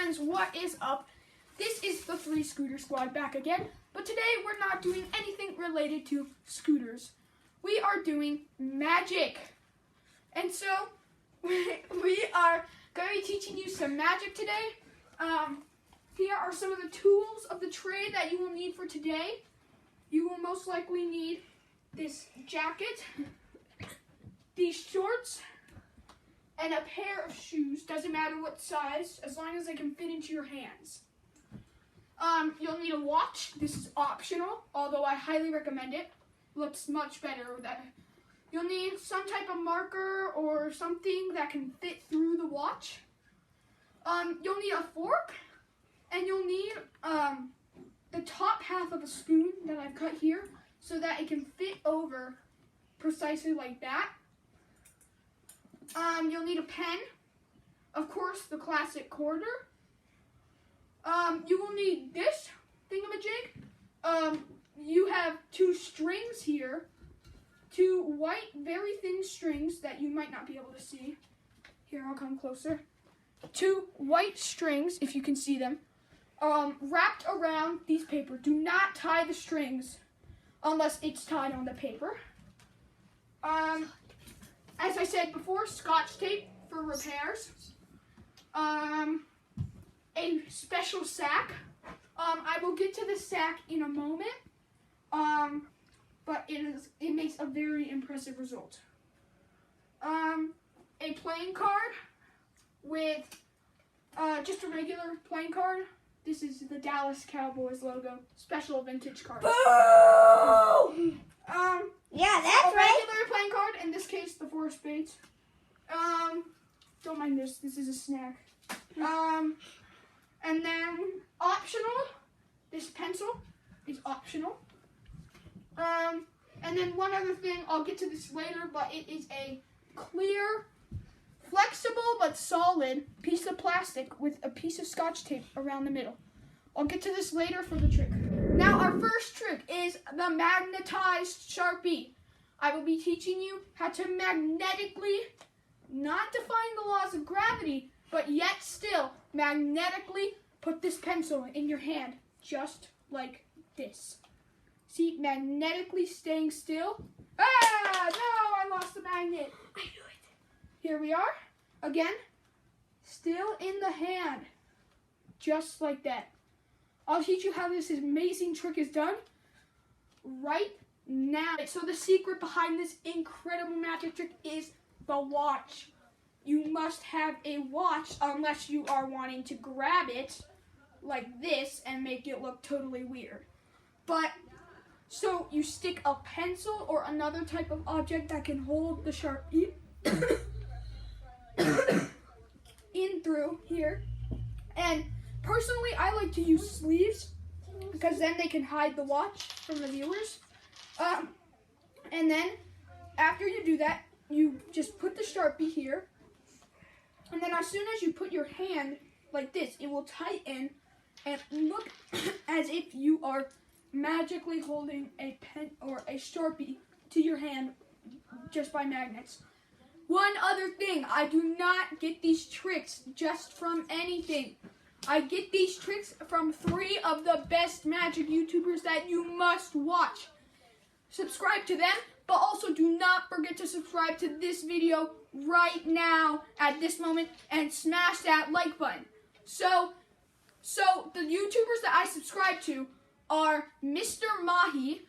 friends, what is up? This is the 3 Scooter Squad back again, but today we're not doing anything related to scooters. We are doing magic. And so, we are going to be teaching you some magic today. Here are some of the tools of the trade that you will need for today. You will most likely need this jacket, these shorts, and a pair of shoes. Doesn't matter what size, as long as they can fit into your hands. You'll need a watch. This is optional, although I highly recommend it. Looks much better with that. You'll need some type of marker or something that can fit through the watch. You'll need a fork, and you'll need the top half of a spoon that I've cut here so that it can fit over precisely like that. You'll need a pen, of course, the classic quarter. You will need this thingamajig. You have 2 strings here, 2 white, very thin strings that you might not be able to see. Here, I'll come closer. 2 white strings, if you can see them, wrapped around these paper. Do not tie the strings unless it's tied on the paper. As I said before, Scotch tape for repairs. A special sack. I will get to the sack in a moment, but it makes a very impressive result. A playing card with just a regular playing card. This is the Dallas Cowboys logo, special vintage card. Boo! Yeah, that's a right. regular playing card, in this case, the 4 of spades. Don't mind this. This is a snack. And then optional. This pencil is optional. And then one other thing. I'll get to this later, but it is a clear, flexible but solid piece of plastic with a piece of Scotch tape around the middle. I'll get to this later for the trick. Now our first trick is the magnetized Sharpie. I will be teaching you how to magnetically, not defying the laws of gravity, but yet still magnetically put this pencil in your hand, just like this. See, magnetically staying still. Ah, no, I lost the magnet. I knew it. Here we are. Again, still in the hand, just like that. I'll teach you how this amazing trick is done right now. So the secret behind this incredible magic trick is the watch. You must have a watch unless you are wanting to grab it like this and make it look totally weird. But, so you stick a pencil or another type of object that can hold the Sharpie in through here. And personally, I like to use sleeves because then they can hide the watch from the viewers. And then after you do that, you just put the Sharpie here. And then as soon as you put your hand like this, it will tighten and look as if you are magically holding a pen or a Sharpie to your hand just by magnets. One other thing, I do not get these tricks just from anything. I get these tricks from 3 of the best magic YouTubers that you must watch. Subscribe to them, but also do not forget to subscribe to this video right now at this moment and smash that like button. So the YouTubers that I subscribe to are Mr. Mahi.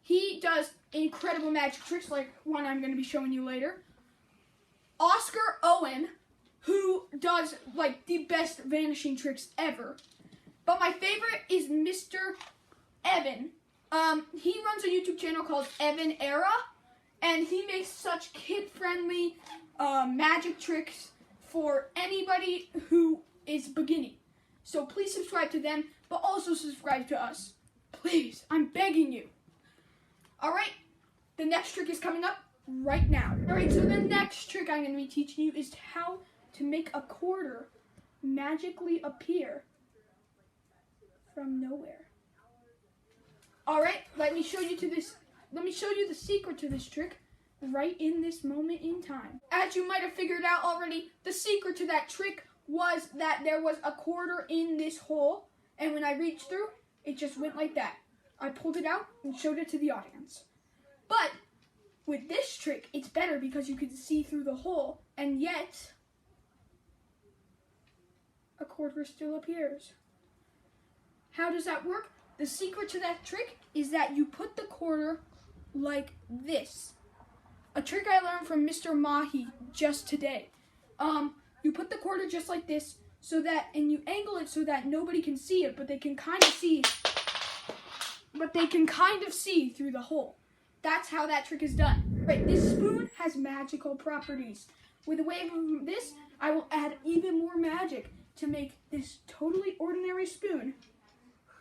He does incredible magic tricks like one I'm going to be showing you later. Oscar Owen, who does like the best vanishing tricks ever. But my favorite is Mr. Evan. He runs a YouTube channel called Evan Era, and he makes such kid-friendly magic tricks for anybody who is beginning. So please subscribe to them, but also subscribe to us. Please, I'm begging you. Alright, the next trick is coming up right now. Alright, so the next trick I'm going to be teaching you is how to make a quarter magically appear from nowhere. Alright, let me show you the secret to this trick right in this moment in time. As you might have figured out already, the secret to that trick was that there was a quarter in this hole, and when I reached through, it just went like that. I pulled it out and showed it to the audience. But with this trick, it's better because you can see through the hole, and yet a quarter still appears. How does that work? The secret to that trick is that you put the quarter like this. A trick I learned from Mr. Mahi just today. You put the quarter just like this, so that, and you angle it so that nobody can see it, but they can kind of see. But they can kind of see through the hole. That's how that trick is done. Right, this spoon has magical properties. With a wave of this, I will add even more magic to make this totally ordinary spoon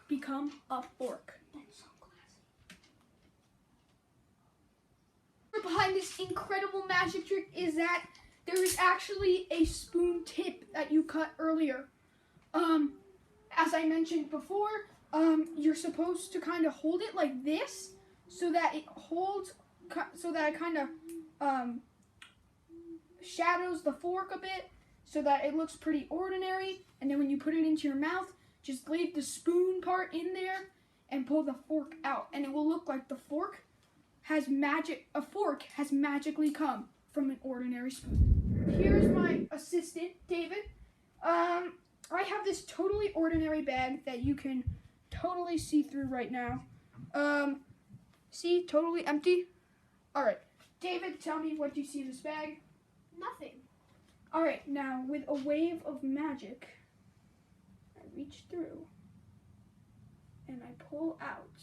become a fork. That's so classy. Behind this incredible magic trick is that there is actually a spoon tip that you cut earlier. As I mentioned before, you're supposed to kind of hold it like this so that it holds, so that it kind of shadows the fork a bit so that it looks pretty ordinary. And then when you put it into your mouth, just leave the spoon part in there and pull the fork out. And it will look like the fork has magically come from an ordinary spoon. Here's my assistant, David. I have this totally ordinary bag that you can totally see through right now. See, totally empty. All right, David, tell me, what do you see in this bag? Nothing. All right, now with a wave of magic, I reach through and I pull out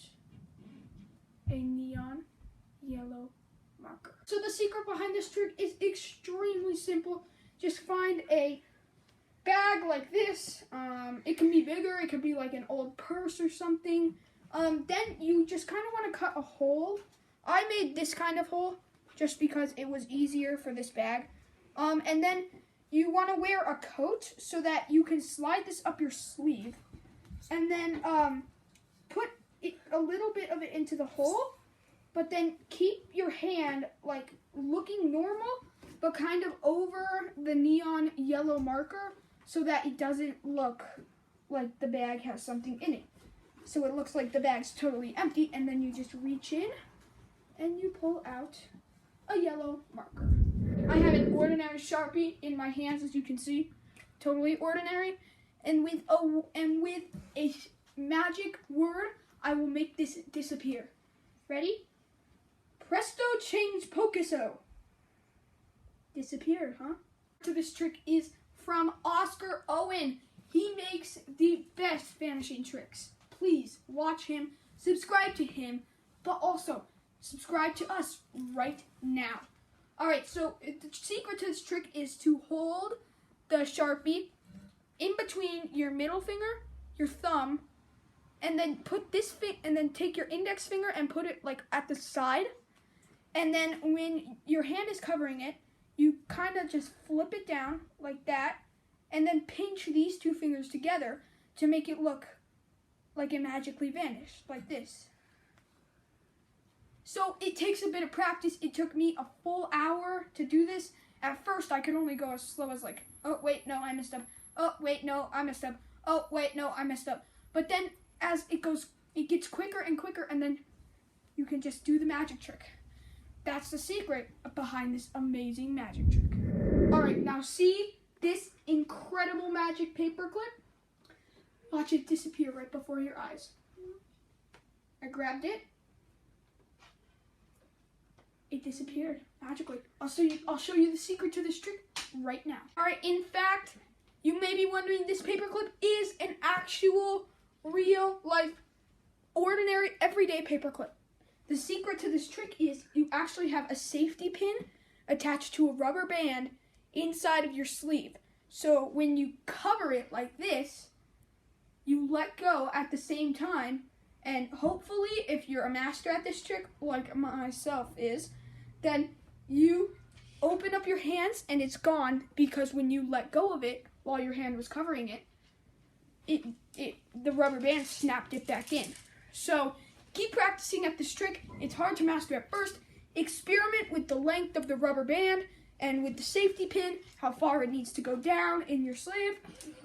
a neon yellow marker. So the secret behind this trick is extremely simple. Just find a bag like this. It can be bigger. It could be like an old purse or something. Then you just kind of want to cut a hole. I made this kind of hole just because it was easier for this bag. And then you want to wear a coat so that you can slide this up your sleeve. And then put a little bit of it into the hole. But then keep your hand like looking normal, but kind of over the neon yellow marker so that it doesn't look like the bag has something in it. So it looks like the bag's totally empty, and then you just reach in and you pull out a yellow marker. I have an ordinary Sharpie in my hands, as you can see, totally ordinary. And with a magic word, I will make this disappear. Ready? Presto change pokeso. Disappeared, huh? So this trick is from Oscar Owen. He makes the best vanishing tricks. Please watch him, subscribe to him, but also subscribe to us right now. All right, so the secret to this trick is to hold the Sharpie in between your middle finger, your thumb, and then put this and then take your index finger and put it like at the side. And then when your hand is covering it, you kind of just flip it down like that, and then pinch these two fingers together to make it look like it magically vanished, like this. So it takes a bit of practice. It took me a full hour to do this. At first, I could only go as slow as like, oh, wait, no, I messed up. Oh, wait, no, I messed up. Oh, wait, no, I messed up. But then as it goes, it gets quicker and quicker, and then you can just do the magic trick. That's the secret behind this amazing magic trick. All right, now see this incredible magic paperclip? Watch it disappear right before your eyes. I grabbed it. It disappeared magically. I'll show you the secret to this trick right now. All right, in fact, you may be wondering, this paperclip is an actual, real life, ordinary, everyday paperclip. The secret to this trick is you actually have a safety pin attached to a rubber band inside of your sleeve. So when you cover it like this, you let go at the same time, and hopefully if you're a master at this trick, like myself is, then you open up your hands and it's gone, because when you let go of it while your hand was covering it, the rubber band snapped it back in. So keep practicing at this trick. It's hard to master at first. Experiment with the length of the rubber band and with the safety pin, how far it needs to go down in your sleeve.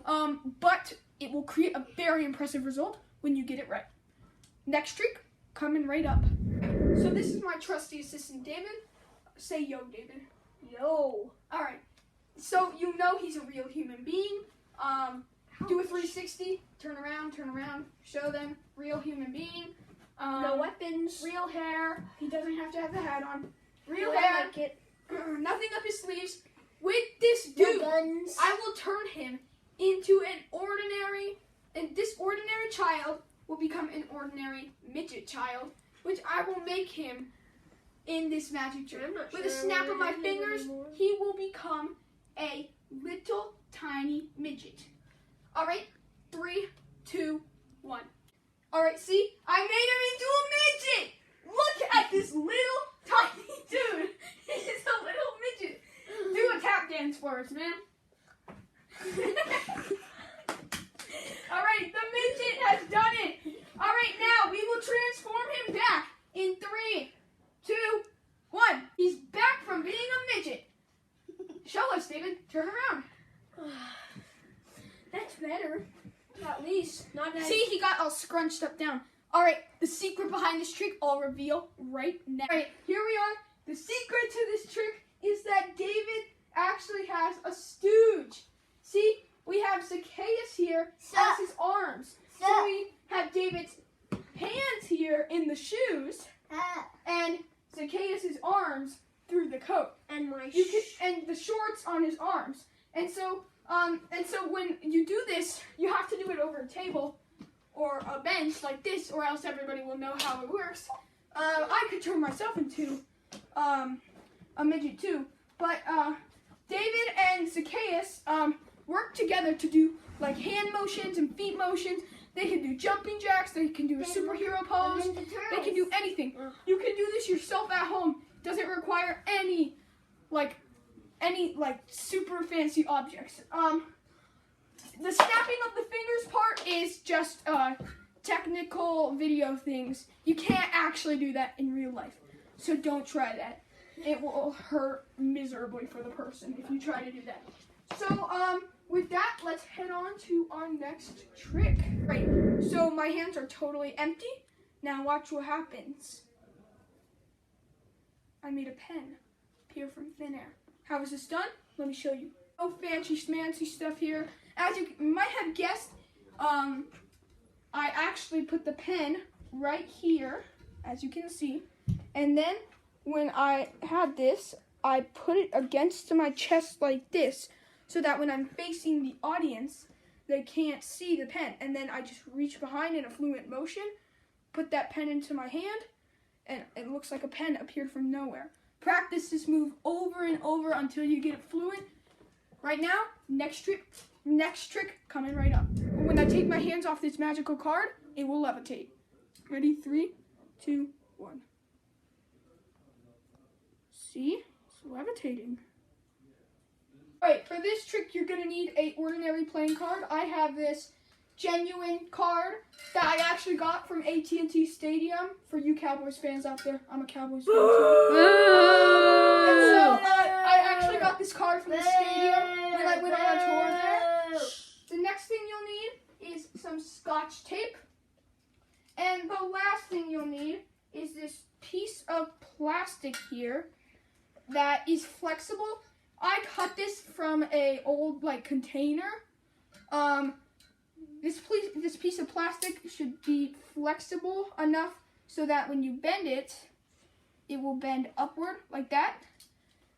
But it will create a very impressive result when you get it right. Next trick, coming right up. So this is my trusty assistant, David. Say yo, David. Yo. All right. So you know he's a real human being. Do a 360, turn around, show them, real human being. No weapons. Real hair. He doesn't have to have the hat on. Real I hair. like it. Nothing up his sleeves. With this dude, No guns. I will turn him into an ordinary, and this ordinary child will become an ordinary midget child, which I will make him in this magic trick. With a snap of my fingers, he will become a little tiny midget. All right, 3, 2, 1. All right, see, I made him into a midget. Look at this little tiny dude. He's a little midget. Do a tap dance for us, man. All right, the midget has done it. All right, now we will transform him back in 3, 2, 1. He's back from being a midget. Show us, David. Turn around. That's better. At least. Not as... See, he got all scrunched up down. All right, the secret behind this trick I'll reveal right now. All right, here we are. The secret to this trick is that David actually has a stooge. See, we have Zacchaeus here as his arms. So we have David's hands here in the shoes and Zacchaeus' arms through the coat. And my and the shorts on his arms. And so when you do this, you have to do it over a table or a bench like this, or else everybody will know how it works. I could turn myself into a midget too, but David and Zacchaeus work together to do like hand motions and feet motions. They can do jumping jacks. They can do a superhero pose. They can do anything. You can do this yourself at home. Doesn't require any super fancy objects. The snapping of the fingers part is just technical video things. You can't actually do that in real life, so don't try that. It will hurt miserably for the person if you try to do that. So with that, let's head on to our next trick. Right, so my hands are totally empty. Now watch what happens. I made a pen appear from thin air. How is this done? Let me show you. No fancy schmancy stuff here. As you might have guessed, I actually put the pen right here, as you can see. And then when I had this, I put it against my chest like this, so that when I'm facing the audience, they can't see the pen. And then I just reach behind in a fluent motion, put that pen into my hand, and it looks like a pen appeared from nowhere. Practice this move over and over until you get it fluent. Right now, next trick coming right up. When I take my hands off this magical card, it will levitate. Ready? 3, 2, 1. See? It's levitating. Alright, for this trick, you're going to need an ordinary playing card. I have this genuine card that I actually got from AT&T Stadium. For you Cowboys fans out there, I'm a Cowboys fan too. And so I actually got this card from the stadium when I went on a tour there. The next thing you'll need is some Scotch tape. And the last thing you'll need is this piece of plastic here that is flexible. I cut this from a old container. This piece of plastic should be flexible enough so that when you bend it, it will bend upward like that.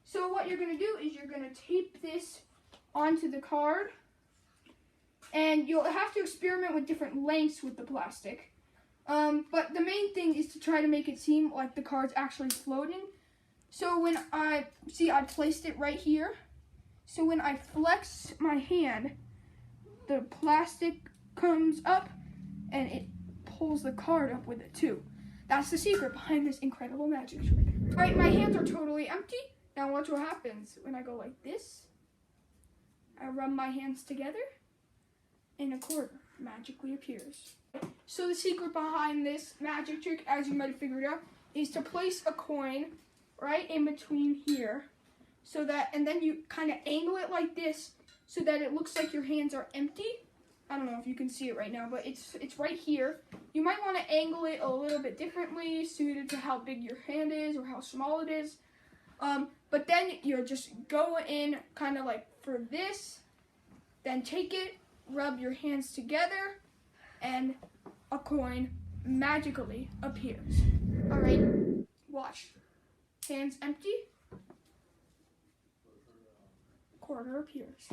So what you're going to do is you're going to tape this onto the card, and you'll have to experiment with different lengths with the plastic. But the main thing is to try to make it seem like the card's actually floating. So when I placed it right here. So when I flex my hand, the plastic comes up and it pulls the card up with it too. That's the secret behind this incredible magic trick. All right, my hands are totally empty. Now watch what happens when I go like this. I rub my hands together and a quarter magically appears. So the secret behind this magic trick, as you might have figured out, is to place a coin right in between here so that, and then you kind of angle it like this so that it looks like your hands are empty. I don't know if you can see it right now, but it's right here. You might want to angle it a little bit differently, suited to how big your hand is or how small it is. But then you're just go in kind of like for this, then take it, rub your hands together, and a coin magically appears. All right, watch. Hands empty, quarter appears.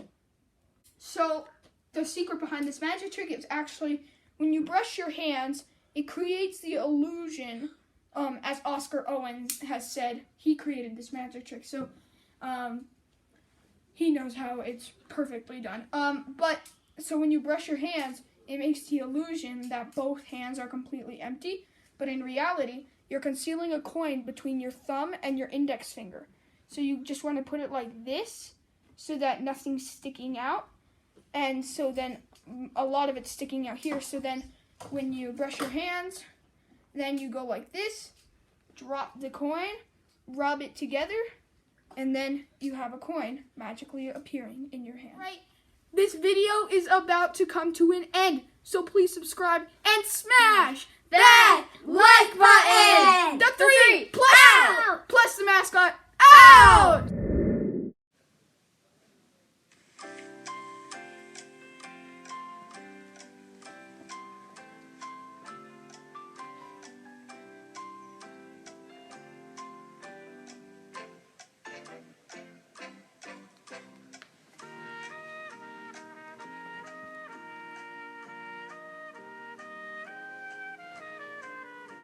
So the secret behind this magic trick is actually when you brush your hands, it creates the illusion, as Oscar Owens has said, he created this magic trick. So he knows how it's perfectly done. But so when you brush your hands, it makes the illusion that both hands are completely empty, but in reality, you're concealing a coin between your thumb and your index finger. So you just want to put it like this so that nothing's sticking out. And so then a lot of it's sticking out here. So then when you brush your hands, then you go like this, drop the coin, rub it together, and then you have a coin magically appearing in your hand. Right. This video is about to come to an end, so please subscribe and smash that like button. The three plus out. plus the mascot out.